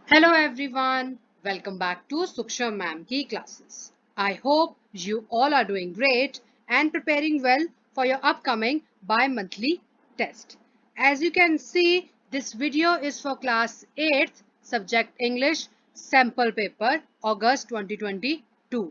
Hello everyone, welcome back to Suksha Ma'am ki classes. I hope you all are doing great and preparing well for your upcoming bi-monthly test. As you can see, this video is for class 8th subject English sample paper August 2022.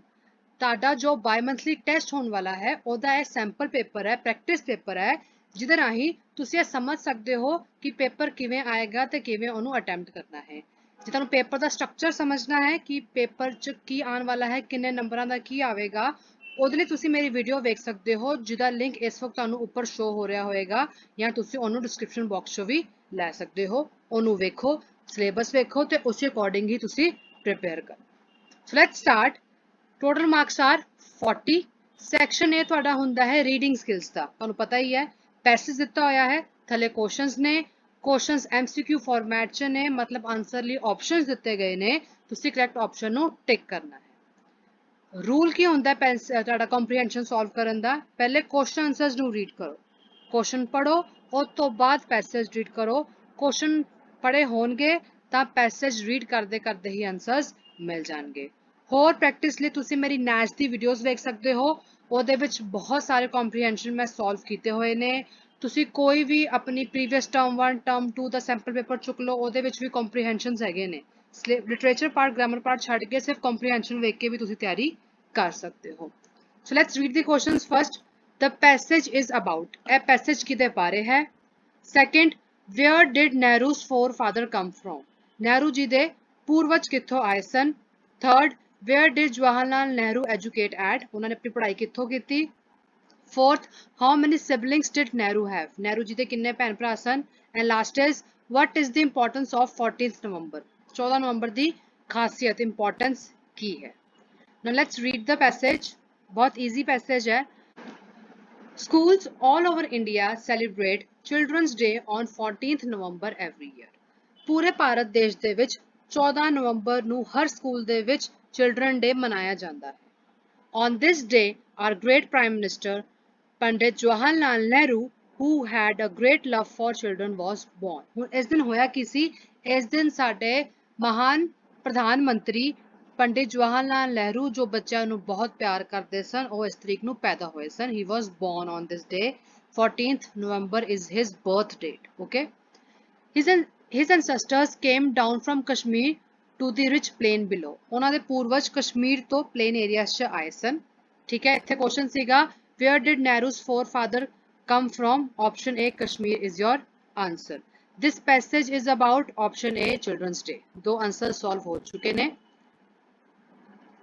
ਤੁਹਾਡਾ ਜੋ ਬਾਈ monthly test ਹੋਣ ਵਾਲਾ ਹੈ ਉਹਦਾ ਇਹ sample paper ਹੈ practice paper ਹੈ ਜਿਹਦੇ ਰਾਹੀਂ ਤੁਸੀਂ ਇਹ ਸਮਝ ਸਕਦੇ ਹੋ ਕਿ ਪੇਪਰ ਕਿਵੇਂ ਆਏਗਾ ਤੇ ਕਿਵੇਂ ਉਹਨੂੰ ਅਟੈਂਪਟ ਕਰਨਾ ਹੈ ਜੇ ਤੁਹਾਨੂੰ ਪੇਪਰ ਦਾ ਸਟਰਕਚਰ ਸਮਝਣਾ ਹੈ ਕਿ ਪੇਪਰ 'ਚ ਕੀ ਆਉਣ ਵਾਲਾ ਹੈ ਕਿੰਨੇ ਨੰਬਰਾਂ ਦਾ ਕੀ ਆਵੇਗਾ ਉਹਦੇ ਲਈ ਤੁਸੀਂ ਮੇਰੀ ਵੀਡੀਓ ਵੇਖ ਸਕਦੇ ਹੋ ਜਿਹਦਾ ਲਿੰਕ ਇਸ ਵਕਤ ਤੁਹਾਨੂੰ ਉੱਪਰ ਸ਼ੋ ਹੋ ਰਿਹਾ ਹੋਏਗਾ ਜਾਂ ਤੁਸੀਂ ਉਹਨੂੰ ਡਿਸਕ੍ਰਿਪਸ਼ਨ ਬਾਕਸ 'ਚੋਂ ਵੀ ਲੈ ਸਕਦੇ ਹੋ ਉਹਨੂੰ ਵੇਖੋ ਸਿਲੇਬਸ ਵੇਖੋ ਤੇ ਉਸੇ ਅਕੋਰਡਿੰਗ ਹੀ ਤੁਸੀਂ ਪ੍ਰਿਪੇਅਰ ਕਰੋ so let's start total marks are 40 section A ਤੁਹਾਡਾ ਹੁੰਦਾ ਹੈ ਰੀਡਿੰਗ ਸਕਿੱਲਸ ਦਾ ਤੁਹਾਨੂੰ ਪਤਾ ਹੀ ਹੈ ਪੈਸੇਜ ਦਿੱਤਾ ਹੋਇਆ ਹੈ ਥੱਲੇ ਕੁਐਸਚਨਸ ਨੇ ਕੁਐਸਚਨਸ MCQ ਫਾਰਮੈਟ 'ਚ ਨੇ ਮਤਲਬ ਆਨਸਰ ਲਈ ਆਪਸ਼ਨਸ ਦਿੱਤੇ ਗਏ ਨੇ ਤੁਸੀਂ ਕਰੈਕਟ ਆਪਸ਼ਨ ਨੂੰ ਟਿਕ ਕਰਨਾ ਹੈ ਰੂਲ ਕੀ ਹੁੰਦਾ ਹੈ ਤੁਹਾਡਾ ਕੰਪਰੀਹੈਂਸ਼ਨ ਸੋਲਵ ਕਰਨ ਦਾ ਪਹਿਲੇ ਕੁਐਸਚਨ ਆਨਸਰਸ ਨੂੰ ਰੀਡ ਕਰੋ ਕੁਐਸਚਨ ਪੜੋ ਉਸ ਤੋਂ ਬਾਅਦ ਪੈਸੇਜ ਰੀਡ ਕਰੋ ਕੁਐਸਚਨ ਪੜੇ ਹੋਣਗੇ ਤਾਂ ਪੈਸੇਜ ਰੀਡ ਕਰਦੇ ਕਰਦੇ ਹੀ ਆਨਸਰਸ ਮਿਲ ਜਾਣਗੇ ਹੋਰ ਪ੍ਰੈਕਟਿਸ ਲਈ ਤੁਸੀਂ ਮੇਰੀ ਨੈਚ ਦੀ ਵੀਡੀਓਜ਼ ਵੇਖ ਸਕਦੇ ਹੋ ਉਹਦੇ ਵਿੱਚ ਬਹੁਤ ਸਾਰੇ ਕੰਪਰੀਹੈਂਸ਼ਨ ਮੈਂ ਸੋਲਵ ਕੀਤੇ ਹੋਏ ਨੇ ਤੁਸੀਂ ਕੋਈ ਵੀ ਆਪਣੀ ਪ੍ਰੀਵੀਅਸ ਟਰਮ 1 ਟਰਮ 2 ਦਾ ਸੈਂਪਲ ਪੇਪਰ ਚੁੱਕ ਲਓ ਉਹਦੇ ਵਿੱਚ ਵੀ ਕੰਪਰੀਹੈਂਸ਼ਨਸ ਹੈਗੇ ਨੇ ਲਿਟਰੇਚਰ ਪਾਰਟ ਗ੍ਰਾਮਰ ਪਾਰਟ ਛੱਡ ਕੇ ਸਿਰਫ ਕੰਪਰੀਹੈਂਸ਼ਨ ਵੇਖ ਕੇ ਵੀ ਤੁਸੀਂ ਤਿਆਰੀ ਕਰ ਸਕਦੇ ਹੋ so let's read the questions first the passage is about ਇਹ ਪੈਸੇਜ ਕਿਹਦੇ ਬਾਰੇ ਹੈ second where did Nehru's forefather come from Nehru ji ਦੇ ਪੂਰਵਜ ਕਿੱਥੋਂ ਆਏ ਸਨ third where did Jawaharlal Nehru educate at उन्होंने अपनी पढ़ाई कित्थों की थी fourth how many siblings did Nehru have Nehru जी दे किन्ने भैन भरा सन and last is what is the importance of 14th November 14 नवंबर दी खासियत importance की है now let's read the passage बहुत easy passage है schools all over India celebrate Children's Day on 14th November every year ਪੂਰੇ ਭਾਰਤ ਦੇਸ਼ ਦੇ ਵਿੱਚ 14 ਨਵੰਬਰ ਨੂੰ ਹਰ ਸਕੂਲ ਦੇ ਵਿੱਚ ਚਿਲਡਰਨ ਡੇ ਮਨਾਇਆ ਜਾਂਦਾ ਹੈ On this day, our great Prime Minister, Pandit Jawaharlal Nehru, who had a great love for children, was born. ਹੁਣ ਇਸ ਦਿਨ ਹੋਇਆ ਕੀ ਸੀ ਇਸ ਦਿਨ ਸਾਡੇ ਮਹਾਨ ਪ੍ਰਧਾਨ ਮੰਤਰੀ ਪੰਡਿਤ ਜਵਾਹਰ ਲਾਲ ਨਹਿਰੂ ਜੋ ਬੱਚਿਆਂ ਨੂੰ ਬਹੁਤ ਪਿਆਰ ਕਰਦੇ ਸਨ ਉਹ ਇਸ ਤਰੀਕ ਨੂੰ ਪੈਦਾ ਹੋਏ ਸਨ he was born on this day 14th November is his birth date okay his ancestors came down from Kashmir to the rich plain below ਉਹਨਾਂ ਦੇ ਪੂਰਵਜ ਕਸ਼ਮੀਰ ਤੋਂ ਪਲੇਨ ਏਰੀਆਸ 'ਚ ਆਏ ਸਨ ਠੀਕ ਹੈ ਇੱਥੇ ਕੁਐਸਚਨ ਸੀਗਾ where did Nehru's forefather come from option A Kashmir is your answer this passage is about option A children's day ਦੋ ਆਨਸਰ ਸੋਲਵ ਹੋ ਚੁੱਕੇ ਨੇ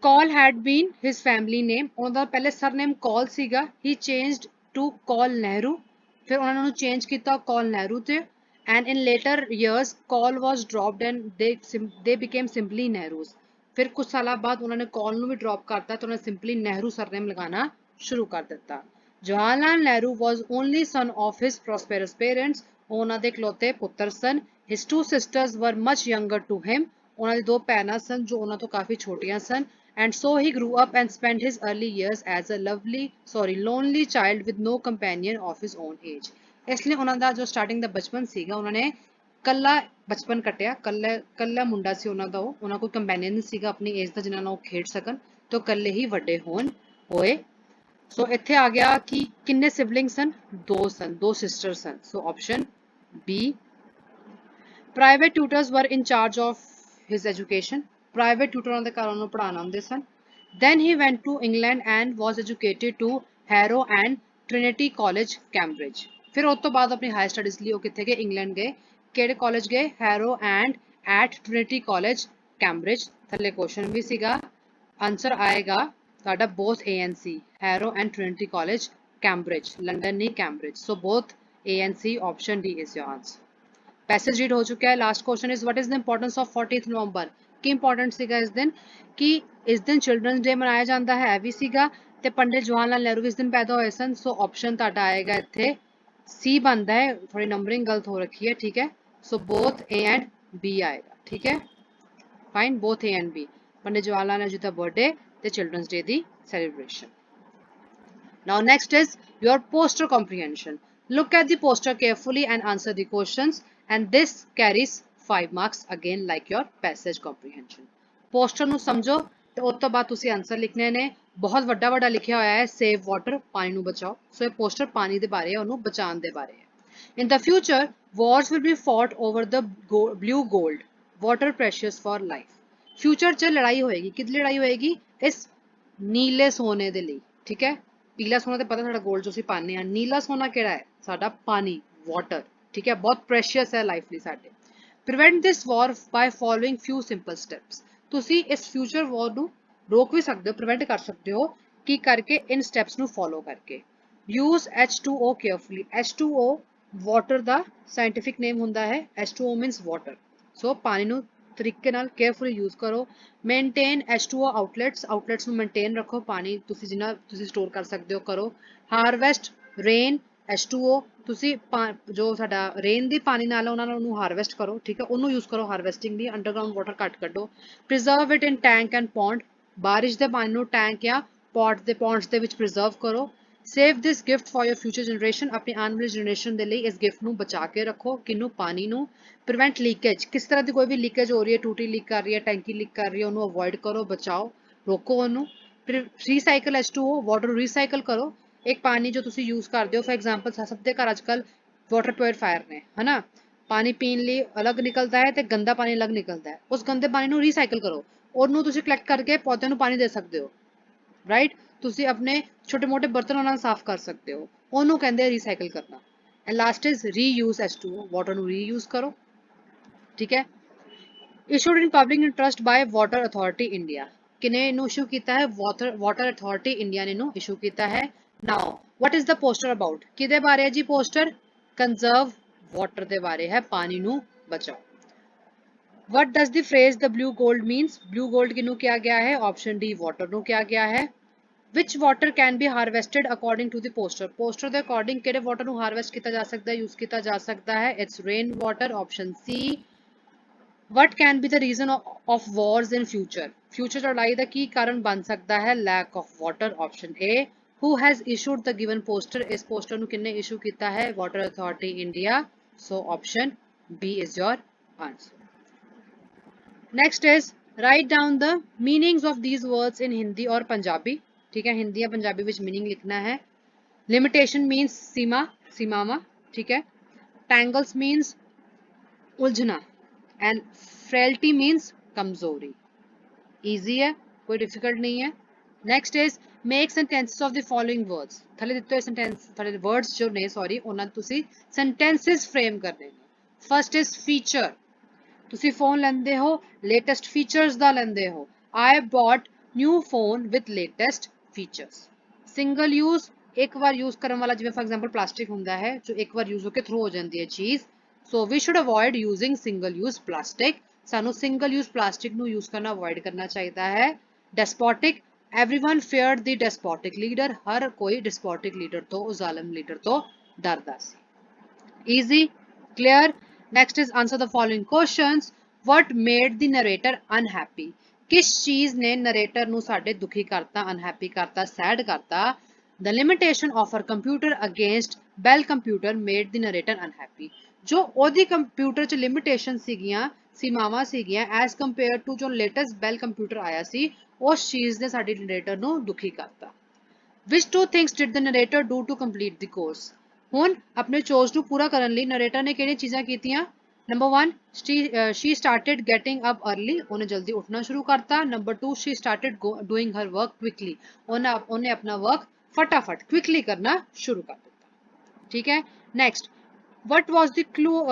Call had been his family name ਉਹਦਾ ਪਹਿਲੇ ਸਰਨੇਮ Call ਸੀਗਾ he changed to Call Nehru ਫਿਰ ਉਹਨਾਂ ਨੂੰ ਚੇਂਜ ਕੀਤਾ Call Nehru ਤੇ and in later years Call was dropped and they became simply Nehrus ਫਿਰ ਕੁਝ ਸਾਲਾਂ ਬਾਅਦ ਉਹਨਾਂ ਨੇ Call ਨੂੰ ਵੀ ਡ੍ਰੌਪ ਕਰਤਾ ਤੇ ਉਹਨਾਂ ਨੇ ਸਿੰਪਲੀ ਨਹਿਰੂ ਸਰਨੇਮ ਲਗਾਉਣਾ ਸ਼ੁਰੂ ਕਰ ਦਿੱਤਾ Jawaharlal Nehru was only son of his prosperous parents ਉਹਨਾਂ ਦੇ ਇਕਲੌਤੇ ਪੁੱਤਰ ਸਨ his two sisters were much younger to him ਉਹਨਾਂ ਦੀ ਦੋ ਭੈਣਾਂ ਸਨ ਜੋ ਉਹਨਾਂ ਤੋਂ ਕਾਫੀ ਛੋਟੀਆਂ ਸਨ and so he grew up and spent his early years as a lonely child with no companion of his own age ਇਸ ਲਈ ਉਹਨਾਂ ਦਾ ਜੋ ਸਟਾਰਟਿੰਗ ਦਾ ਬਚਪਨ ਸੀਗਾ ਉਹਨਾਂ ਨੇ ਕੱਲਾ ਬਚਪਨ ਕੱਟਿਆ ਕੱਲਾ ਮੁੰਡਾ ਸੀ ਉਹਨਾਂ ਦਾ ਉਹਨਾਂ ਕੋਈ ਕੰਪੈਨੀਅਨ ਨਹੀਂ ਸੀਗਾ ਆਪਣੀ ਏਜ ਦਾ ਜਿਨ੍ਹਾਂ ਨਾਲ ਉਹ ਖੇਡ ਸਕਣ ਤੇ ਉਹ ਕੱਲੇ ਹੀ ਵੱਡੇ ਹੋਏ ਸੋ ਇੱਥੇ ਆ ਗਿਆ ਕਿ ਕਿੰਨੇ ਸਿਬਲਿੰਗ ਸਨ ਦੋ ਸਿਸਟਰ ਸਨ so option B private tutors were in charge of his education private ਟਿਊਟਰਾਂ ਦੇ ਘਰ ਉਹਨੂੰ ਪੜ੍ਹਾਉਣ ਆਉਂਦੇ ਸਨ then he went to England and was educated to Harrow and Trinity College Cambridge ਫਿਰ ਉਸ ਤੋਂ ਬਾਅਦ ਆਪਣੀ ਹਾਇਰ ਸਟੱਡੀਜ਼ ਲਈ ਉਹ ਕਿੱਥੇ ਗਏ ਇੰਗਲੈਂਡ ਗਏ ਕਿਹੜੇ ਕਾਲਜ ਗਏ Harrow and at Trinity College Cambridge ਥੱਲੇ ਕੁਐਸਚਨ ਵੀ ਸੀਗਾ ਆਨਸਰ ਆਏਗਾ ਤੁਹਾਡਾ both A and C Harrow and Trinity College Cambridge London ਨਹੀਂ Cambridge so both A and C option D is your answer passage read हो चुका है last question is what is the importance of 14th November की important सीगा इस दिन कि इस दिन चिल्ड्रंस डे मनाया जाता है भी सीगा ते पंडित जवाहर लाल नेहरू भी इस दिन पैदा होए सन सो ऑप्शन ਤੁਹਾਡਾ आएगा ਇੱਥੇ C बनता है थोड़ी नंबरिंग गलत हो रखी है ठीक है so both A and B आएगा ठीक है fine both A and B Pandit Jawahar Lal Nehru ji का बर्थडे ते चिल्ड्रंस डे दी celebration Now next is your poster comprehension. Look at the poster carefully and answer the questions and this carries 5 marks again like your passage comprehension. Poster ਨੂੰ ਸਮਝੋ ਤੇ ਉਸ ਤੋਂ ਬਾਅਦ ਤੁਸੀਂ ਆਨਸਰ ਲਿਖਣੇ ਨੇ। ਬਹੁਤ ਵੱਡਾ ਵੱਡਾ ਲਿਖਿਆ ਹੋਇਆ ਹੈ ਸੇਵ ਵਾਟਰ, ਪਾਣੀ ਨੂੰ ਬਚਾਓ। ਸੋ ਇਹ ਪੋਸਟਰ ਪਾਣੀ ਦੇ ਬਾਰੇ ਹੈ, ਉਹਨੂੰ ਬਚਾਉਣ ਦੇ ਬਾਰੇ ਹੈ। In the future, wars will be fought over the blue gold, water precious for life. Future 'ਚ ਲੜਾਈ ਹੋਏਗੀ, ਕਿਹਦੀ ਲੜਾਈ ਹੋਏਗੀ? ਇਸ ਨੀਲੇ ਸੋਨੇ ਦੇ ਲਈ, ਠੀਕ ਹੈ। ਪੀਲਾ ਸੋਨਾ ਤੇ ਪਤਾ ਸਾਡਾ ਗੋਲਡ ਜੋ ਅਸੀਂ ਪਾਉਂਦੇ ਹਾਂ, ਨੀਲਾ ਸੋਨਾ ਕਿਹੜਾ ਹੈ? ਸਾਡਾ ਪਾਣੀ, ਵਾਟਰ, ਠੀਕ ਹੈ, ਬਹੁਤ ਪ੍ਰੈਸ਼ੀਅਸ ਹੈ ਲਾਈਫ ਲਈ ਸਾਡੇ। Prevent this war by following few simple steps. ਤੁਸੀਂ ਇਸ ਫਿਊਚਰ ਵਾਰ ਨੂੰ ਰੋਕ ਵੀ ਸਕਦੇ ਹੋ, ਪ੍ਰੀਵੈਂਟ ਕਰ ਸਕਦੇ ਹੋ, ਕੀ ਕਰਕੇ? ਇਨ ਸਟੈਪਸ ਨੂੰ ਫੋਲੋ ਕਰਕੇ। Use H2O carefully. H2O water ਦਾ ਸਾਇੰਟਿਫਿਕ ਨੇਮ ਹੁੰਦਾ ਹੈ। H2O means water. ਸੋ ਪਾਣੀ ਨੂੰ ਤਰੀਕੇ ਨਾਲ ਕੇਅਰਫੁਲੀ ਯੂਜ਼ ਕਰੋ। ਮੇਨਟੇਨ H2O ਆਊਟਲੈਟਸ ਨੂੰ ਮੇਨਟੇਨ ਰੱਖੋ, ਪਾਣੀ ਤੁਸੀਂ ਜਿੰਨਾ ਤੁਸੀਂ ਸਟੋਰ ਕਰ ਸਕਦੇ ਹੋ ਕਰੋ। ਹਾਰਵੈਸਟ ਰੇਨ H2O, ਤੁਸੀਂ ਜੋ ਸਾਡਾ ਰੇਨ ਦੀ ਪਾਣੀ ਨਾਲ ਉਹਨਾਂ ਨੂੰ ਉਹਨੂੰ ਹਾਰਵੈਸਟ ਕਰੋ, ਠੀਕ ਹੈ, ਉਹਨੂੰ ਯੂਜ਼ ਕਰੋ ਹਾਰਵੈਸਟਿੰਗ ਲਈ। ਅੰਡਰਗਰਾਊਂਡ ਵਾਟਰ ਘੱਟ ਕੱਢੋ। Preserve it in tank and pound, ਬਾਰਿਸ਼ ਦੇ ਪਾਣੀ ਨੂੰ ਟੈਂਕ ਜਾਂ ਪੌਂਡਸ ਦੇ ਵਿੱਚ ਪ੍ਰੀਜ਼ਰਵ ਕਰੋ। Save this gift for your future generation, ਆਪਣੀ ਆਉਣ ਵਾਲੀ ਜਨਰੇਸ਼ਨ ਦੇ ਲਈ ਇਸ ਗਿਫਟ ਨੂੰ ਬਚਾ ਕੇ ਰੱਖੋ। ਕਿਹਨੂੰ? ਪਾਣੀ ਨੂੰ। ਪ੍ਰੀਵੈਂਟ ਲੀਕੇਜ, ਕਿਸ ਤਰ੍ਹਾਂ ਦੀ ਕੋਈ ਵੀ ਲੀਕੇਜ ਹੋ ਰਹੀ ਹੈ, ਟੂਟੀ ਲੀਕ ਕਰ ਰਹੀ ਹੈ, ਟੈਂਕੀ ਲੀਕ ਕਰ ਰਹੀ ਹੈ, ਉਹਨੂੰ ਅਵੋਇਡ ਕਰੋ, ਬਚਾਓ, ਰੋਕੋ ਉਹਨੂੰ। ਰੀਸਾਈਕਲ H2O, ਵਾਟਰ ਨੂੰ ਰੀਸਾਈਕਲ ਕਰੋ। ਇੱਕ ਪਾਣੀ ਜੋ ਤੁਸੀਂ ਯੂਜ਼ ਕਰਦੇ ਹੋ, ਫॉर एग्जांपल ਸਭ ਦੇ ਘਰ ਅੱਜ ਕੱਲ ਵਾਟਰ ਪਿਉਰੀਫਾਇਰ ਨੇ, ਹਨਾ, ਪਾਣੀ ਪੀਣ ਲਈ ਅਲੱਗ ਨਿਕਲਦਾ ਹੈ ਤੇ ਗੰਦਾ ਪਾਣੀ ਅਲੱਗ ਨਿਕਲਦਾ ਹੈ। ਉਸ ਗੰਦੇ ਪਾਣੀ ਨੂੰ ਰੀਸਾਈਕਲ ਕਰੋ, ਉਹਨੂੰ ਤੁਸੀਂ ਕਲੈਕਟ ਕਰਕੇ ਪੌਦਿਆਂ ਨੂੰ ਪਾਣੀ ਦੇ ਸਕਦੇ ਹੋ, ਰਾਈਟ। ਤੁਸੀਂ ਆਪਣੇ ਛੋਟੇ ਮੋਟੇ ਬਰਤਨ ਨਾਲ ਸਾਫ਼ ਕਰ ਸਕਦੇ ਹੋ, ਉਹਨੂੰ ਕਹਿੰਦੇ ਰੀਸਾਈਕਲ ਕਰਨਾ। And last is reuse H2O, water ਨੂੰ ਰੀਯੂਜ਼ ਕਰੋ, ਠੀਕ ਹੈ। ਇਸ਼ੂਡ ਇਨ public interest ਬਾय water authority India, ਕਿਨੇ ਇਹਨੂੰ ਇਸ਼ੂ ਕੀਤਾ ਹੈ? ਵਾਟਰ ਅਥਾਰਟੀ ਇੰਡੀਆ ਨੇ ਇਹਨੂੰ ਇਸ਼ੂ ਕੀਤਾ ਹੈ। ਨਾਓ what is the poster about? ਕਿਹਦੇ ਬਾਰੇ ਹੈ ਜੀ ਪੋਸਟਰ? ਕੰਜ਼ਰਵ ਵਾਟਰ ਦੇ ਬਾਰੇ ਹੈ, ਪਾਣੀ ਨੂੰ ਬਚਾਓ। What does the phrase the blue gold means? blue gold ਕਿਹਨੂੰ ਕਿਹਾ ਗਿਆ ਹੈ? ਆਪਸ਼ਨ ਡੀ ਵਾਟਰ ਨੂੰ ਕਿਹਾ ਗਿਆ ਹੈ। Which water can be harvested according to the poster? Poster ਦੇ ਅਕੋਰਡਿੰਗ ਕਿਹੜੇ ਵਾਟਰ ਨੂੰ ਹਾਰਵੈਸਟ ਕੀਤਾ ਜਾ ਸਕਦਾ ਹੈ, ਯੂਜ਼ ਕੀਤਾ ਜਾ ਸਕਦਾ ਹੈ? It's rain water, option C. What can be the reason of wars in future? Future ਲੜਾਈ ਦਾ ਕੀ ਕਾਰਨ ਬਣ ਸਕਦਾ ਹੈ? Lack of water, option A. Who has issued the given poster? ਇਸ ਪੋਸਟਰ ਨੂੰ ਕਿੰਨੇ ਇਸ਼ੂ ਕੀਤਾ ਹੈ? Water Authority India. So option B is your answer. Next is write down the meanings of these words in Hindi और पंजाबी, ठीक है, हिंदी या पंजाबी विच meaning लिखना है। Limitation means सीमा, सीमावा, ठीक है। Tangles means उलझना, and frailty means कमजोरी। Easy है, कोई difficult नहीं है। Next is make sentences of the following words. थले दिते हुए sentence, थले words जो ने sorry, ਉਹਨਾਂ ਤੁਸੀਂ sentences frame करने ने। First is feature, ਤੁਸੀਂ ਫੋਨ ਲੈਂਦੇ ਹੋ, ਲੇਟੈਸਟ ਫੀਚਰਸ ਦਾ ਲੈਂਦੇ ਹੋ। I bought new phone with latest features. Single use, ਇੱਕ ਵਾਰ ਯੂਜ਼ ਕਰਨ ਵਾਲਾ, ਜਿਵੇਂ ਫॉर एग्जांपल ਪਲਾਸਟਿਕ ਹੁੰਦਾ ਹੈ ਜੋ ਇੱਕ ਵਾਰ ਯੂਜ਼ ਹੋ ਕੇ ਥਰੋ ਹੋ ਜਾਂਦੀ ਹੈ ਚੀਜ਼। So we should avoid using single use plastic, ਸਾਨੂੰ ਸਿੰਗਲ ਯੂਜ਼ ਪਲਾਸਟਿਕ ਨੂੰ ਯੂਜ਼ ਕਰਨਾ ਅਵੋਇਡ ਕਰਨਾ ਚਾਹੀਦਾ ਹੈ। ਡੈਸਪੋਟਿਕ, everyone feared the despotic leader, ਹਰ ਕੋਈ ਡੈਸਪੋਟਿਕ ਲੀਡਰ ਤੋਂ, ਜ਼ਾਲਮ ਲੀਡਰ ਤੋਂ ਡਰਦਾ ਸੀ। Easy, clear. Next is answer the following questions. What made the narrator unhappy? किस चीज ने नरेटर ਨੂੰ ਸਾਡੇ ਦੁਖੀ ਕਰਤਾ, unhappy ਕਰਤਾ, sad ਕਰਤਾ? The limitation of her computer against Bell computer made the narrator unhappy. ਜੋ ਉਹਦੀ ਕੰਪਿਊਟਰ ਚ ਲਿਮਿਟੇਸ਼ਨ ਸੀਗੀਆਂ, ਸੀਮਾਵਾਂ ਸੀਗੀਆਂ as compared to ਜੋ ਲੇਟੈਸਟ ਬੈਲ ਕੰਪਿਊਟਰ ਆਇਆ ਸੀ, ਉਸ ਚੀਜ਼ ਨੇ ਸਾਡੀ ਨਰੇਟਰ ਨੂੰ ਦੁਖੀ ਕਰਤਾ। Which two things did the narrator do to complete the course? ਹੁਣ ਆਪਣੇ ਚੋਜ਼ ਨੂੰ ਪੂਰਾ ਕਰਨ ਲਈ ਨਰੇਟਰ ਨੇ ਕਿਹੜੀਆਂ ਚੀਜ਼ਾਂ ਕੀਤੀਆਂ? Number 1, she started getting up early, ਉਹਨੇ ਜਲਦੀ ਉੱਠਣਾ ਸ਼ੁਰੂ ਕਰਤਾ। Number 2, she started doing her work quickly, ਉਹਨੇ ਆਪਣਾ ਵਰਕ ਫਟਾਫਟ ਕੁਇਕਲੀ ਕਰਨਾ ਸ਼ੁਰੂ ਕਰ ਦਿੱਤਾ, ਠੀਕ ਹੈ। Next, what was the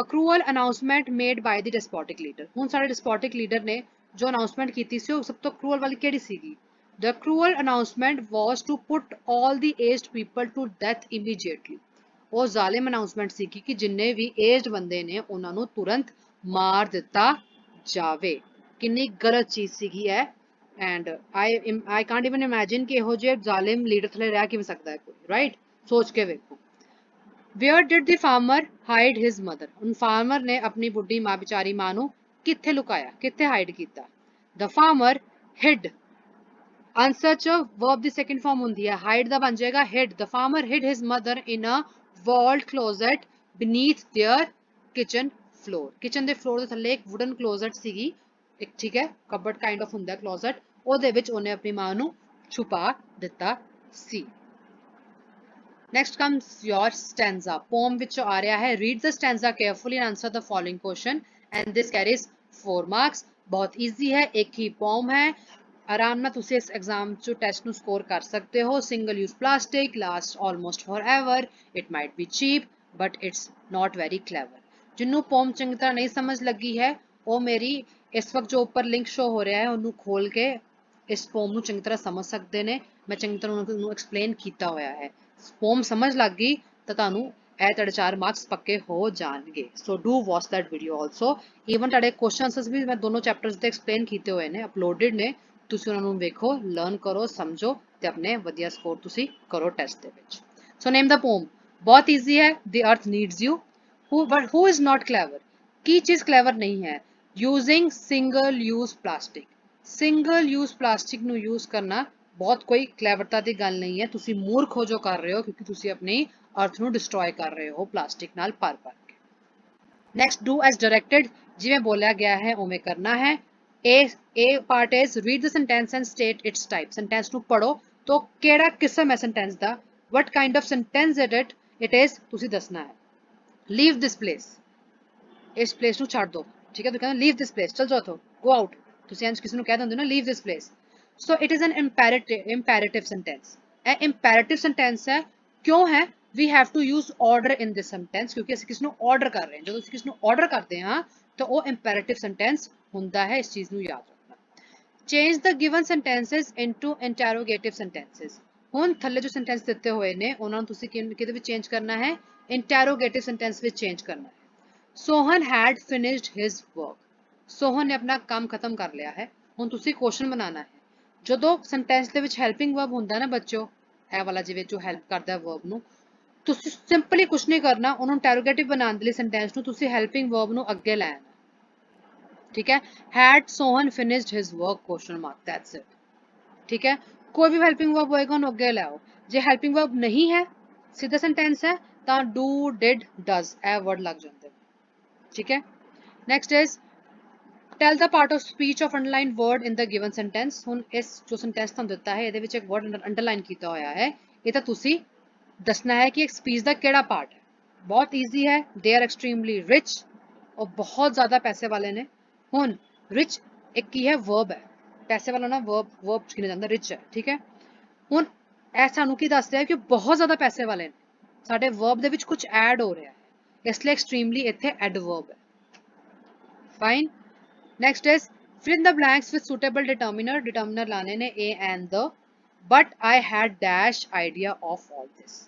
cruel announcement made by the despotic leader? ਹੁਣ ਸਾਡੇ ਡਿਸਪੋਟਿਕ ਲੀਡਰ ਨੇ ਜੋ ਅਨਾਉਂਸਮੈਂਟ ਕੀਤੀ ਸੀ, ਉਹ ਸਭ ਤੋਂ ਕਰੂਅਲ ਵਾਲੀ ਕਿਹੜੀ ਸੀਗੀ? The cruel announcement was to put all the aged people to death immediately. ਉਹ ਜ਼ਾਲਿਮ ਅਨਾਉਂਸਮੈਂਟ ਸੀ ਕਿ ਜਿੰਨੇ ਵੀ ਏਜਡ ਬੰਦੇ ਨੇ ਉਹਨਾਂ ਨੂੰ ਤੁਰੰਤ ਮਾਰ ਦਿੱਤਾ ਜਾਵੇ। ਕਿੰਨੀ ਗਲਤ ਚੀਜ਼ ਸੀਗੀ ਹੈ। And I can't even imagine ਕਿ ਇਹੋ ਜਿਹੇ ਜ਼ਾਲਿਮ ਲੀਡਰ ਥਲੇ ਰਹਿ ਕਿਵੇਂ ਸਕਦਾ ਹੈ ਕੋਈ, ਰਾਈਟ? ਸੋਚ ਕੇ ਵੇਖੋ। Where did the farmer hide his mother? ਹੁਣ ਫਾਰਮਰ ਨੇ ਆਪਣੀ ਬੁੱਢੀ ਮਾਂ, ਵਿਚਾਰੀ ਮਾਂ ਨੂੰ ਕਿੱਥੇ ਲੁਕਾਇਆ, ਕਿੱਥੇ ਹਾਈਡ ਕੀਤਾ? The farmer hid. ਆਂਸਰ ਚ verb ਦੀ ਸੈਕਿੰਡ ਫਾਰਮ ਹੁੰਦੀ ਹੈ, ਹਾਈਡ ਦਾ ਬਣ ਜਾਏਗਾ hid. The farmer hid his mother in a walled closet beneath their kitchen floor. Kitchen ਦੇ ਫਲੋਰ ਦੇ ਥੱਲੇ ਇੱਕ ਵੁਡਨ ਕਲੋਜ਼ਟ ਸੀਗੀ, ਇੱਕ ਠੀਕ ਹੈ ਕਬਰਡ ਕਾਈਂਡ ਆਫ ਹੁੰਦਾ ਕਲੋਜ਼ਟ, ਉਹਦੇ ਵਿੱਚ ਉਹਨੇ ਆਪਣੀ ਮਾਂ ਨੂੰ ਛੁਪਾ ਦਿੱਤਾ ਸੀ। Next comes your stanza. Poem ਵਿੱਚੋਂ ਆ ਰਿਹਾ ਹੈ, read the stanza carefully and answer the following question and this carries 4 marks। ਬਹੁਤ easy ਹੈ, ਇੱਕ ਹੀ poem ਹੈ, ਆਰਾਮ ਨਾਲ ਤੁਸੀਂ ਇਸ ਐਗਜ਼ਾਮ ਚ ਟੈਸਟ ਨੂੰ ਸਕੋਰ ਕਰ ਸਕਦੇ ਹੋ। Single use plastic lasts almost forever, it might be cheap but it's not very clever। ਜਿਹਨੂੰ poem ਚੰਗੀ ਤਰ੍ਹਾਂ ਨਹੀਂ ਸਮਝ ਲੱਗੀ ਹੈ ਉਹ ਮੇਰੀ ਇਸ ਵਕਤ ਜੋ ਉੱਪਰ ਲਿੰਕ ਸ਼ੋ ਹੋ ਰਿਹਾ ਹੈ ਉਹਨੂੰ ਖੋਲ ਕੇ ਇਸ poem ਨੂੰ ਚੰਗੀ ਤਰ੍ਹਾਂ ਸਮਝ ਸਕਦੇ ਨੇ। ਮੈਂ ਚੰਗੀ ਤਰ੍ਹਾਂ ਉਹਨੂੰ ਐਕਸਪਲੇਨ ਕੀਤਾ ਹੋਇਆ ਹੈ। poem ਸਮਝ ਲੱਗ ਗਈ ਤਾਂ ਤੁਹਾਨੂੰ ਇਹ ਤੁਹਾਡੇ 4 ਮਾਰਕਸ ਪੱਕੇ ਹੋ ਜਾਣਗੇ। ਸੋ do watch that video also. Even ਤੁਹਾਡੇ ਕੁਐਸਚਨ ਆਨਸਰਸ ਵੀ ਮੈਂ ਦੋਨੋਂ ਚੈਪਟਰਸ ਦੇ ਐਕਸਪਲੇਨ ਕੀਤੇ ਹੋਏ ਨੇ, ਅਪਲੋਡਡ ਨੇ, ਤੁਸੀਂ ਉਹਨਾਂ ਨੂੰ ਵੇਖੋ, ਲਰਨ ਕਰੋ, ਸਮਝੋ ਤੇ ਆਪਣੇ ਵਧੀਆ ਸਕੋਰ ਤੁਸੀਂ ਕਰੋ ਟੈਸਟ ਦੇ ਵਿੱਚ। ਸੋ ਨੇਮ ਦਾ ਪੋਮ, ਬਹੁਤ ਈਜ਼ੀ ਹੈ। The earth needs you, who is not clever? ਕੀ ਚੀਜ਼ clever ਨਹੀਂ ਹੈ? Using single use plastic। Single use plastic ਨੂੰ ਯੂਜ਼ ਕਰਨਾ ਬਹੁਤ ਕੋਈ ਕਲੈਵਰਤਾ ਦੀ ਗੱਲ ਨਹੀਂ ਹੈ, ਤੁਸੀਂ ਮੂਰਖ ਹੋ ਜੋ ਕਰ ਰਹੇ ਹੋ, ਕਿਉਂਕਿ ਤੁਸੀਂ ਆਪਣੀ ਅਰਥ ਨੂੰ ਡਿਸਟਰੋਏ ਕਰ ਰਹੇ ਹੋ ਪਲਾਸਟਿਕ ਨਾਲ ਭਰ ਕੇ। ਨੈਕਸਟ, ਡੂ ਐਸ ਡਾਇਰੈਕਟਡ, ਜਿਵੇਂ ਬੋਲਿਆ ਗਿਆ ਹੈ ਉਵੇਂ ਕਰਨਾ ਹੈ। A part is read the sentence and state its type। Sentence ਨੂੰ ਪੜੋ तो ਕਿਹੜਾ ਕਿਸਮ ਹੈ sentence the, what kind of sentence it is ਤੁਸੀਂ ਦੱਸਣਾ ਹੈ। leave this place, ਇਸ ਪਲੇਸ ਨੂੰ ਛੱਡ ਦੋ, ਠੀਕ ਹੈ, ਤੁਸੀਂ ਕਹਿੰਦੇ leave this place, ਚਲ ਜਾਓ ਇੱਥੋਂ, go out, ਤੁਸੀਂ ਇੰਜ ਕਿਸੇ ਨੂੰ ਕਹਿ ਦਿੰਦੇ ਹੋ ਨਾ leave this place। so it is an imperative sentence। ਇਹ imperative sentence ਹੈ, ਕਿਉਂ ਹੈ? we have to use order in this sentence, ਕਿਉਂਕਿ ਅਸੀਂ ਕਿਸ ਨੂੰ order ਕਰ ਰਹੇ ਹਾਂ। ਜਦੋਂ ਅਸੀਂ ਕਿਸ ਨੂੰ order ਕਰਦੇ ਹਾਂ ਤਾਂ ਉਹ imperative sentence ਹੁੰਦਾ ਹੈ, ਇਸ ਚੀਜ਼ ਨੂੰ ਯਾਦ ਰੱਖਣਾ। change the given sentences into interrogative sentences। ਹੁਣ ਥੱਲੇ ਜੋ ਸੈਂਟੈਂਸ ਦਿੱਤੇ ਹੋਏ ਨੇ ਉਹਨਾਂ ਨੂੰ ਤੁਸੀਂ ਕਿਹਦੇ ਵਿੱਚ ਚੇਂਜ ਕਰਨਾ ਹੈ? interrogative sentence ਵਿੱਚ ਚੇਂਜ ਕਰਨਾ ਹੈ। Sohan had finished his work। Sohan ने अपना काम खत्म कर लिया है। ਹੁਣ ਤੁਸੀਂ ਕੁਐਸਚਨ ਬਣਾਉਣਾ ਹੈ। ਜਦੋਂ ਸੈਂਟੈਂਸ ਦੇ ਵਿੱਚ ਹੈਲਪਿੰਗ ਵਰਬ ਹੁੰਦਾ ਨਾ ਬੱਚਿਓ, ਇਹ ਵਾਲਾ ਜਿਵੇਂ ਜੋ ਹੈਲਪ ਕਰਦਾ ਹੈ ਵਰਬ ਨੂੰ, ਤੁਸੀਂ ਸਿੰਪਲੀ ਕੁਝ ਨਹੀਂ ਕਰਨਾ, ਉਹਨੂੰ ਇੰਟਰੋਗੇਟਿਵ ਬਣਾਉਣ ਦੇ ਲਈ ਸੈਂਟੈਂਸ ਨੂੰ ਤੁਸੀਂ ਹੈਲਪਿੰਗ ਵਰਬ ਨੂੰ ਅੱਗੇ ਲੈ ਆਣਾ। ਠੀਕ ਹੈ, had Sohan finished his work question mark, that's it। ਠੀਕ ਹੈ, ਕੋਈ ਵੀ ਹੈਲਪਿੰਗ ਵਰਬ ਹੋਏਗਾ ਉਹਨੂੰ ਅੱਗੇ ਲੈ ਆਓ। ਜੇ ਹੈਲਪਿੰਗ ਵਰਬ ਨਹੀਂ ਹੈ, ਸਿੱਧਾ ਸੈਂਟੈਂਸ ਹੈ, ਤਾਂ do did does ਇਹ ਵਰਡ ਲੱਗ ਜਾਂਦੇ। ठीक है, next is tell the part of speech of underlined word in the given sentence। ਹੁਣ ਇਸ ਜੋ sentence ਤੁਹਾਨੂੰ ਦਿੱਤਾ ਹੈ ਇਹਦੇ ਵਿੱਚ ਇੱਕ word underline ਕੀਤਾ ਹੋਇਆ ਹੈ, ਇਹ ਤਾਂ ਤੁਸੀਂ ਦੱਸਣਾ ਹੈ ਕਿ ਇੱਕ speech ਦਾ ਕਿਹੜਾ part ਹੈ। ਬਹੁਤ easy ਹੈ। they are extremely rich, ਉਹ ਬਹੁਤ ਜ਼ਿਆਦਾ ਪੈਸੇ ਵਾਲੇ ਨੇ। ਹੁਣ rich ਇੱਕ ਕੀ ਹੈ? verb ਹੈ, ਪੈਸੇ ਵਾਲਾ ਨਾ verb ਚ ਕਿਹਾ ਜਾਂਦਾ rich ਹੈ। ਠੀਕ ਹੈ, ਹੁਣ ਇਹ ਸਾਨੂੰ ਕੀ ਦੱਸ ਰਿਹਾ ਕਿ ਉਹ ਬਹੁਤ ਜ਼ਿਆਦਾ ਪੈਸੇ ਵਾਲੇ ਨੇ, ਸਾਡੇ verb ਦੇ ਵਿੱਚ ਕੁਝ ਐਡ ਹੋ ਰਿਹਾ ਹੈ, ਇਸ ਲਈ extremely ਇੱਥੇ adverb ਹੈ। fine, next is fill in the blanks with suitable determiner ਲਾਣੇ ਨੇ a and the, but I had dash idea of all this।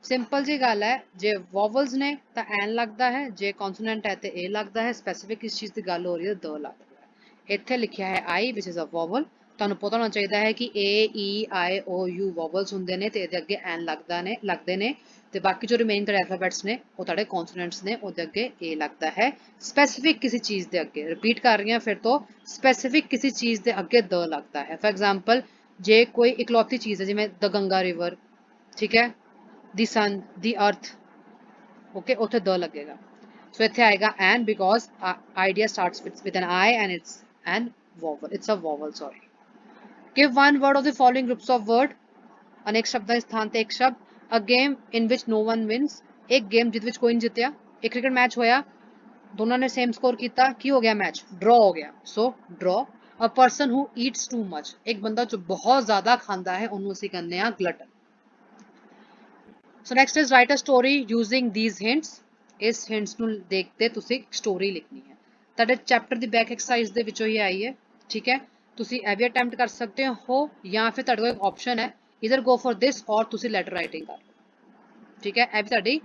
Simple ਜੀ ਗੱਲ ਹੈ, ਜੇ vowels ਨੇ ਤਾਂ ਐਨ ਲੱਗਦਾ ਹੈ, ਜੇ consonant ਹੈ ਤੇ a ਲੱਗਦਾ ਹੈ, ਸਪੈਸਿਫਿਕ ਕਿਸ ਚੀਜ਼ ਦੀ ਗੱਲ ਹੋ ਰਹੀ ਹੈ, the ਲੱਗਦਾ ਹੈ। ਇੱਥੇ ਲਿਖਿਆ ਹੈ I which is a vowel, ਤੁਹਾਨੂੰ ਪਤਾ ਹੋਣਾ ਚਾਹੀਦਾ ਹੈ ਕਿ a e i o u vowels ਹੁੰਦੇ ਨੇ ਤੇ ਇਹਦੇ ਅੱਗੇ ਐਨ ਲੱਗਦੇ ਨੇ ਤੇ ਬਾਕੀ ਜੋ ਰਿਮੇਨਿੰਗ ਤੁਹਾਡੇ ਐਲਫਾਬੈਟਸ ਨੇ ਉਹ ਤੁਹਾਡੇ ਕੌਨਸੋਨੈਂਟਸ ਨੇ, ਉਹਦੇ ਅੱਗੇ a ਲੱਗਦਾ ਹੈ। ਸਪੈਸਿਫਿਕ ਕਿਸੇ ਚੀਜ਼ ਦੇ ਅੱਗੇ, ਰਿਪੀਟ ਕਰ ਰਹੀ ਹਾਂ ਫਿਰ ਤੋਂ, ਸਪੈਸਿਫਿਕ ਕਿਸੇ ਚੀਜ਼ ਦੇ ਅੱਗੇ ਦ ਲੱਗਦਾ ਹੈ। ਫॉर एग्जांपल ਜੇ ਕੋਈ ਇਕਲੌਤੀ ਚੀਜ਼ ਹੈ ਜਿਵੇਂ ਦ ਗੰਗਾ ਰਿਵਰ, ਠੀਕ ਹੈ, ਦੀ ਸਨ, ਦੀ ਅਰਥ, ਓਕੇ, ਉੱਥੇ ਦ ਲੱਗੇਗਾ। ਸੋ ਇੱਥੇ ਆਏਗਾ an because idea starts with an I and it's an vowel, it's a vowel, sorry। give one word of the following groups of word। अनेक शब्दां ਦੇ ਸਥਾਨ ਤੇ ਇੱਕ ਸ਼ਬਦ। a game in which no one wins, ਇੱਕ game ਜਿਹਦੇ ਵਿੱਚ ਕੋਈ ਨਹੀਂ ਜਿੱਤਿਆ। ਇੱਕ ਕ੍ਰਿਕਟ ਮੈਚ ਹੋਇਆ, ਦੋਨਾਂ ਨੇ ਸੇਮ ਸਕੋਰ ਕੀਤਾ, ਕੀ ਹੋ ਗਿਆ? ਮੈਚ ਡਰਾ ਹੋ ਗਿਆ, ਸੋ ਡਰਾ। a person who eats too much, ਇੱਕ ਬੰਦਾ ਜੋ ਬਹੁਤ ਜ਼ਿਆਦਾ ਖਾਂਦਾ ਹੈ ਉਹਨੂੰ ਅਸੀਂ ਕਹਿੰਦੇ ਹਾਂ glutton। so next is write a story using these hints। ਇਸ hints ਨੂੰ ਦੇਖਦੇ ਤੁਸੀਂ ਸਟੋਰੀ ਲਿਖਣੀ ਹੈ। ਤੁਹਾਡੇ ਚੈਪਟਰ ਦੀ ਬੈਕ ਐਕਸਰਸਾਈਜ਼ ਦੇ ਵਿੱਚੋਂ ਹੀ ਆਈ ਹੈ। ਠੀਕ ਹੈ, ਤੁਸੀਂ ਇਹ ਵੀ ਅਟੈਂਪਟ ਕਰ ਸਕਦੇ ਹੋ ਜਾਂ ਫਿਰ ਤੁਹਾਡੇ ਕੋਲ ਇੱਕ ਆਪਸ਼ਨ ਹੈ ਇਧਰ ਗੋ ਫॉर ਦਿਸ ਔਰ ਤੁਸੀਂ ਲੈਟਰ ਰਾਈਟਿੰਗ ਕਰ ਲਓ। ਠੀਕ ਹੈ, ਇਹ ਵੀ ਤੁਹਾਡੀ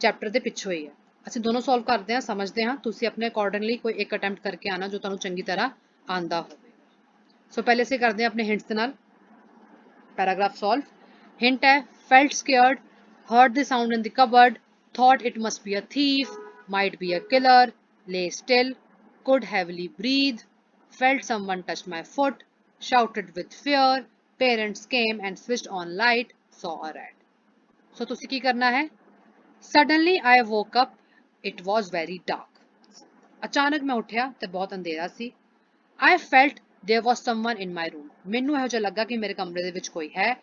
ਚੈਪਟਰ ਦੇ ਪਿੱਛੋਂ ਹੀ ਹੈ। ਅਸੀਂ ਦੋਨੋਂ ਸੋਲਵ ਕਰਦੇ ਹਾਂ, ਸਮਝਦੇ ਹਾਂ, ਤੁਸੀਂ ਆਪਣੇ ਅਕੋਰਡਿੰਗਲੀ ਕੋਈ ਇੱਕ ਅਟੈਂਪਟ ਕਰਕੇ ਆਣਾ ਜੋ ਤੁਹਾਨੂੰ ਚੰਗੀ ਤਰ੍ਹਾਂ ਆਂਦਾ ਹੋਵੇ। ਸੋ ਪਹਿਲੇ ਅਸੀਂ ਕਰਦੇ ਹਾਂ ਆਪਣੇ ਹਿੰਟਸ ਦੇ ਨਾਲ ਪੈਰਾਗ੍ਰਾਫ ਸੋਲਵ। ਹਿੰਟ ਹੈ felt scared, heard the sound in the cupboard, thought it must be a thief, might be a killer, lay still, could heavily breathe, felt someone touched my foot, shouted with fear, parents came and switched on light, saw a rat। so ਤੁਸੀਂ ਕੀ ਕਰਨਾ ਹੈ? suddenly I woke up, it was very dark। अचानक मैं उठिया ते बहुत अंधेरा सी। I felt there was someone in my room. ਮੈਨੂੰ ਇਹੋ ਜਿਹਾ ਲੱਗਾ ਕਿ ਮੇਰੇ ਕਮਰੇ ਦੇ ਵਿੱਚ ਕੋਈ ਹੈ।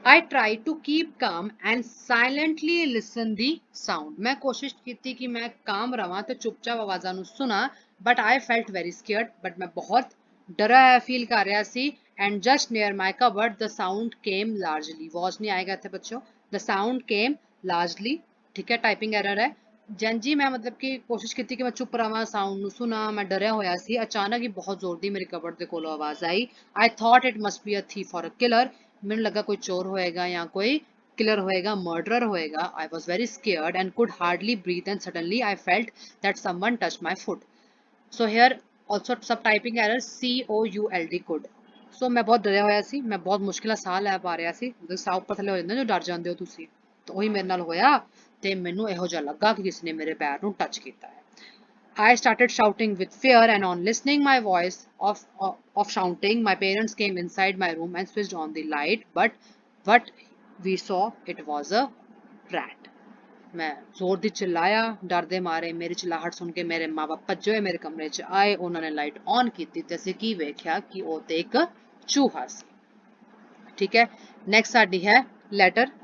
I tried to keep calm and silently listen the sound. मैं कोशिश की कि मैं calm रवां ते चुपचाप आवाज़ां ਨੂੰ सुना, but I felt very scared. But मैं बहुत डरा है फील कर रहा सी। And just near my cupboard, the sound came largely. Was नहीं आएगा इत्थे बच्चों। The sound came largely. ठीक है, टाइपिंग एरर है। जी मैं मतलब कि कोशिश की कि मैं चुप रहा, साउंड ਨੂੰ सुना, मैं डरिया होया सी। अचानक ही बहुत जोर दी मेरे कबर्ड ਦੇ ਕੋਲੋਂ आवाज़ आई। I thought it must be a thief or a killer. ਮੈਨੂੰ ਲੱਗਾ कोई चोर होएगा या कोई किलर होएगा, मर्डरर होएगा। I was very scared and could hardly breathe and suddenly I felt that someone touched my foot. So here also सब typing error COULD could. So मैं बहुत डरिਆ ਹੋਇਆ ਸੀ, मैं बहुत ਮੁਸ਼ਕਿਲ ਨਾਲ ਸਾਹ ਲੈ ਪਾ ਰਿਹਾ ਸੀ। ਜਦੋਂ ਸਾਹ ਉੱਪਰ ਥੱਲੇ ਹੋ ਜਾਂਦਾ ਜੋ ਡਰ ਜਾਂਦੇ ਹੋ ਤੁਸੀਂ, ਤਾਂ ਉਹੀ ਮੇਰੇ ਨਾਲ ਹੋਇਆ ਤੇ ਮੈਨੂੰ ਇਹੋ ਜਿਹਾ ਲੱਗਾ ਕਿ ਕਿਸੇ ਨੇ ਮੇਰੇ ਪੈਰ ਨੂੰ ਟੱਚ ਕੀਤਾ ਹੈ। I started shouting with fear, and on listening my voice of shouting, my parents came inside my room and switched on the light. But what we saw, it was a rat. मैं जोर दी चिल्लाया डर दे मारे। मेरी चिल्लाहट सुन के मेरे माँ बाप भज्जे मेरे कमरे च आए। उन्होंने लाइट ऑन की ते ਅਸੀਂ ਕੀ ਵੇਖਿਆ ਕਿ ਉਹ ਤੇ ਇੱਕ ਚੂਹਾ ਸੀ। ठीक है, नैक्सट साडी है लैटर।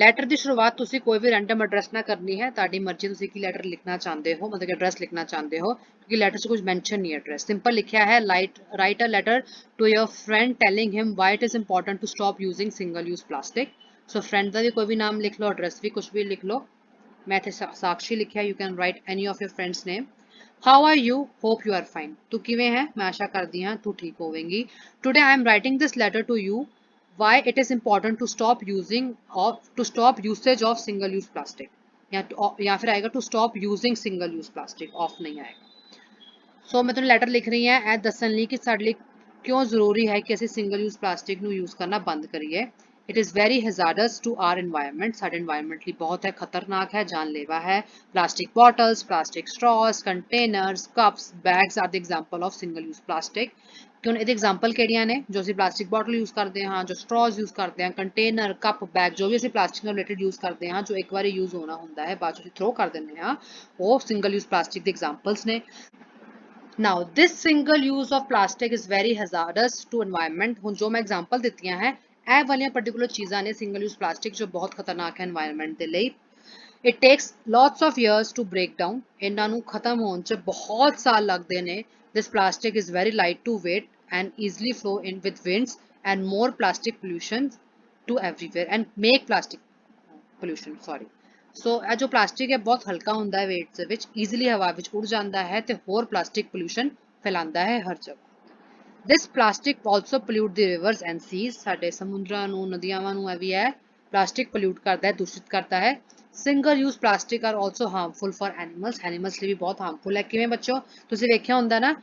लैटर की शुरुआत तुसी कोई भी रैंडम एड्रैस ना करनी है, ताड़ी मर्जी तुसी की लैटर लिखना चाहते हो, मतलब एड्रैस लिखना चाहते हो, क्योंकि लैटर से कुछ मेंशन नहीं है एड्रैस। सिंपल लिखा है write a letter to your friend telling him why it is important to stop using single use plastic. So friend का भी कोई भी नाम लिख लो, एड्रैस भी कुछ भी लिख लो। मैं इत्थे साक्षी लिखा, you can write any of your friends name. How are you, hope you are fine, तू किवें है, मैं आशा करती हाँ तू ठीक होवेंगी। Today I am writing this letter to you why it is important to stop usage of single use plastic, या फिर आएगा to stop using single use plastic, off नहीं आएगा। सो मैं तुम्हें लेटर लिख रही है ਇਹ ਦੱਸਣ ਲਈ ਕਿ ਸਾਡੇ ਲਈ ਕਿਉਂ ਜ਼ਰੂਰੀ ਹੈ ਕਿ ਅਸੀਂ ਸਿੰਗਲ ਯੂਜ਼ ਪਲਾਸਟਿਕ ਨੂੰ ਯੂਜ਼ ਕਰਨਾ ਬੰਦ ਕਰੀਏ। It is very hazardous to our environment, साढ़े एनवायरनमेंट लिए बहुत है, खतरनाक है, जानलेवा है। Plastic bottles, plastic straws, containers, cups, bags are the example of single use plastic. कि ਇਹਦੇ एग्जाम्पल ਕਿਹੜੀਆਂ ਨੇ, ਜੋ ਅਸੀਂ ਪਲਾਸਟਿਕ ਬੋਟਲ ਯੂਜ਼ ਕਰਦੇ ਹਾਂ, ਜੋ ਸਟ੍ਰॉज ਯੂਜ਼ ਕਰਦੇ ਹਾਂ, ਕੰਟੇਨਰ, ਕੱਪ, ਬੈਗ, ਜੋ ਵੀ ਅਸੀਂ ਪਲਾਸਟਿਕ ਨਾਲ ਰਿਲੇਟਡ ਯੂਜ਼ ਕਰਦੇ ਹਾਂ, ਜੋ ਇੱਕ ਵਾਰੀ ਯੂਜ਼ ਹੋਣਾ ਹੁੰਦਾ ਹੈ ਬਾਅਦ ਚ ਅਸੀਂ ਥਰੋ ਕਰ ਦਿੰਦੇ ਹਾਂ, ਉਹ ਸਿੰਗਲ ਯੂਜ਼ ਪਲਾਸਟਿਕ ਦੇ ਐਗਜ਼ਾਮਪਲਸ ਨੇ। Now this single use of plastic is very hazardous to environment। ਹੁਣ ਜੋ ਮੈਂ ਐਗਜ਼ਾਮਪਲ ਦਿੱਤੀਆਂ ਹੈ ਇਹ ਵਾਲੀਆਂ ਪਾਰਟਿਕੂਲਰ ਚੀਜ਼ਾਂ ਨੇ ਸਿੰਗਲ ਯੂਜ਼ ਪਲਾਸਟਿਕ ਜੋ ਬਹੁਤ ਖਤਰਨਾਕ ਹੈ এনवायरमेंट ਦੇ ਲਈ। It takes lots of years to break down। ਇਹਨਾਂ ਨੂੰ ਖਤਮ ਹੋਣ ਚ ਬਹੁਤ ਸਾਲ ਲੱਗਦੇ ਨੇ। This plastic is very light to weight and easily flow in with winds and more plastic pollution to everywhere and make plastic pollution, sorry। सो ਇਹ जो प्लास्टिक है बहुत हल्का ਹੁੰਦਾ है weight ਦੇ ਵਿੱਚ, ਈਜ਼ੀਲੀ ਹਵਾ ਵਿੱਚ ਉੜ ਜਾਂਦਾ ਹੈ ਤੇ ਹੋਰ ਪਲਾਸਟਿਕ ਪੋਲੂਸ਼ਨ ਫੈਲਾਉਂਦਾ ਹੈ ਹਰ ਜਗ੍ਹਾ। This plastic also pollute the rivers and seas। ਸਾਡੇ ਸਮੁੰਦਰਾਂ ਨੂੰ, ਨਦੀਆਂ ਨੂੰ ਇਹ ਵੀ ਹੈ ਪਲਾਸਟਿਕ pollute ਕਰਦਾ ਹੈ, ਦੂਸ਼ਿਤ ਕਰਦਾ ਹੈ। Single use plastic are also harmful for animals। animals ਲਈ ਵੀ ਬਹੁਤ harmful ਹੈ। ਕਿਵੇਂ ਬੱਚੋ, ਤੁਸੀਂ ਵੇਖਿਆ ਹੁੰਦਾ ਨਾ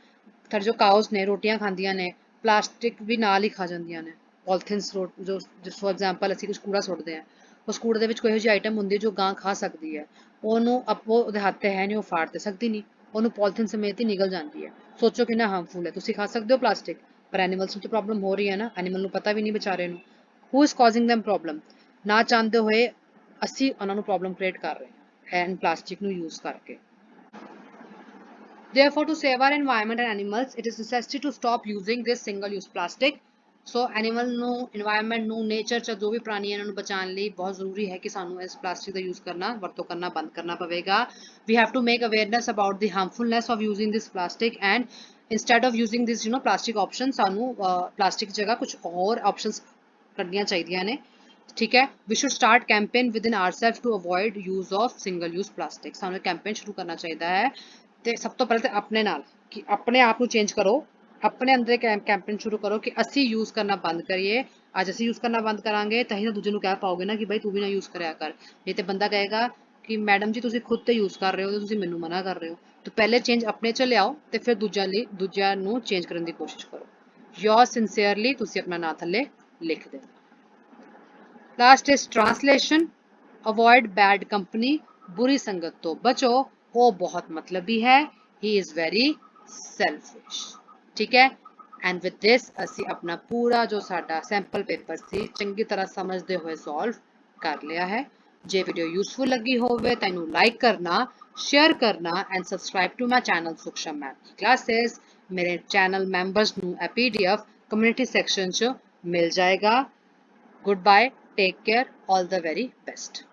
ਸਾਡੇ ਜੋ ਕਾਉਸ ਨੇ ਰੋਟੀਆਂ ਖਾਂਦੀਆਂ ਨੇ ਪਲਾਸਟਿਕ ਵੀ ਨਾਲ ਹੀ ਖਾ ਜਾਂਦੀਆਂ ਨੇ। ਪੋਲੀਥੀਨਸ ਜੋ ਫੋਰ ਐਗਜ਼ਾਮਪਲ ਅਸੀਂ ਕੁਝ ਕੂੜਾ ਸੁੱਟਦੇ ਹਾਂ, ਉਸ ਕੂੜੇ ਦੇ ਵਿੱਚ ਕੋਈ ਇਹੋ ਜਿਹੀ ਆਈਟਮ ਹੁੰਦੀ ਜੋ ਗਾਂ ਖਾ ਸਕਦੀ ਹੈ, ਉਹਨੂੰ ਉਹਦੇ ਹੱਥ ਤੇ ਹੈ ਨਹੀਂ, ਉਹ ਫਾੜ ਤੇ ਸਕਦੀ ਨਹੀਂ, ਉਹਨੂੰ ਪੋਲੀਥੀਨ ਸਮੇਤ ਹੀ ਨਿਗਲ ਜਾਂਦੀ ਹੈ। ਸੋਚੋ ਕਿੰਨਾ ਹਾਰਮਫੁਲ ਹੈ। ਤੁਸੀਂ ਖਾ ਸਕਦੇ ਹੋ ਪਲਾਸਟਿਕ, ਪਰ ਐਨੀਮਲਸ ਨੂੰ ਤਾਂ ਪ੍ਰੋਬਲਮ ਹੋ ਰਹੀ ਹੈ ਨਾ। ਐਨੀਮਲ ਨੂੰ ਪਤਾ ਵੀ ਨਹੀਂ ਵਿਚਾਰੇ ਨੂੰ। Who is causing them problem, ਨਾ ਚਾਹੁੰਦੇ ਹੋਏ ਅਸੀਂ ਉਹਨਾਂ ਨੂੰ ਪ੍ਰੋਬਲਮ ਕ੍ਰੀਏਟ ਕਰ ਰਹੇ ਹਾਂ ਐਂਡ ਪਲਾਸਟਿਕ ਨੂੰ ਯੂਜ਼ ਕਰਕੇ। Therefore, to save our environment and animals, it is necessary to stop using this single-use plastic। So animal ਨੂੰ, एनवायरनमेंट ਨੂੰ, नेचर ਚ ਜੋ ਵੀ ਪ੍ਰਾਣੀ ਇਹਨਾਂ ਨੂੰ ਬਚਾਉਣ ਲਈ ਬਹੁਤ ਜ਼ਰੂਰੀ ਹੈ ਕਿ ਸਾਨੂੰ ਇਸ ਪਲਾਸਟਿਕ ਦਾ ਯੂਜ਼ ਕਰਨਾ, ਵਰਤੋਂ ਕਰਨਾ ਬੰਦ ਕਰਨਾ ਪਵੇਗਾ। We have to make awareness about the harmfulness of using this plastic and instead of using this plastic option, ਸਾਨੂੰ ਪਲਾਸਟਿਕ ਜਗ੍ਹਾ ਕੁਝ ਹੋਰ options ਕੱਢਣੀਆਂ ਚਾਹੀਦੀਆਂ ਨੇ। ठीक है, we should start campaign within ourselves to avoid use of single use plastic। ਸਾਨੂੰ कैंपेन शुरू करना चाहिए है ਤੇ ਸਭ ਤੋਂ ਪਹਿਲਾਂ ਤੇ ਆਪਣੇ ਨਾਲ ਕਿ ਆਪਣੇ ਆਪ ਨੂੰ ਚੇਂਜ ਕਰੋ, ਆਪਣੇ ਅੰਦਰ ਕੈਂਪੇਨ ਸ਼ੁਰੂ ਕਰੋ ਕਿ ਅਸੀਂ ਯੂਜ਼ ਕਰਨਾ ਬੰਦ ਕਰੀਏ। ਅੱਜ ਅਸੀਂ ਯੂਜ਼ ਕਰਨਾ ਬੰਦ ਕਰਾਂਗੇ ਤਾਂ ਹੀ ਤਾਂ ਦੂਜੇ ਨੂੰ ਕਹਿ ਪਾਓਗੇ ਨਾ ਕਿ ਭਾਈ ਤੂੰ ਵੀ ਨਾ ਯੂਜ਼ ਕਰਿਆ ਕਰ। ਨਹੀਂ ਤੇ ਬੰਦਾ ਕਹੇਗਾ ਕਿ ਮੈਡਮ ਜੀ ਤੁਸੀਂ ਖੁਦ ਤੇ ਯੂਜ਼ ਕਰ ਰਹੇ ਹੋ ਤੇ ਤੁਸੀਂ ਮੈਨੂੰ ਮਨਾ ਕਰ ਰਹੇ ਹੋ। ਤਾਂ ਪਹਿਲੇ ਚੇਂਜ ਆਪਣੇ ਚ ਲਿਆਓ ਤੇ ਫਿਰ ਦੂਜਿਆਂ ਨੂੰ ਚੇਂਜ ਕਰਨ ਦੀ ਕੋਸ਼ਿਸ਼ ਕਰੋ। yours sincerely, ਤੁਸੀਂ ਆਪਣਾ ਨਾਂ ਥੱਲੇ ਲਿਖ ਦਿਓ। Last is translation. Avoid bad company, बुरी संगत तो बचो, वो बहुत मतलबी है, ही इज वेरी सेल्फिश। ठीक है, एंड विद दिस असी अपना पूरा जो साडा सैंपल पेपर सी चंगी तरह समझते हुए सॉल्व कर लिया है। जे वीडियो यूजफुल लगी होवे तैनू लाइक करना, शेयर करना and subscribe to my channel Suksham ma'am की क्लासेस। मेरे चैनल मैंबर्स ਨੂੰ ਇਹ PDF ਕਮਿਊਨਿਟੀ ਸੈਕਸ਼ਨ 'ਚ ਮਿਲ ਜਾਏਗਾ। Good bye, take care, all the very best.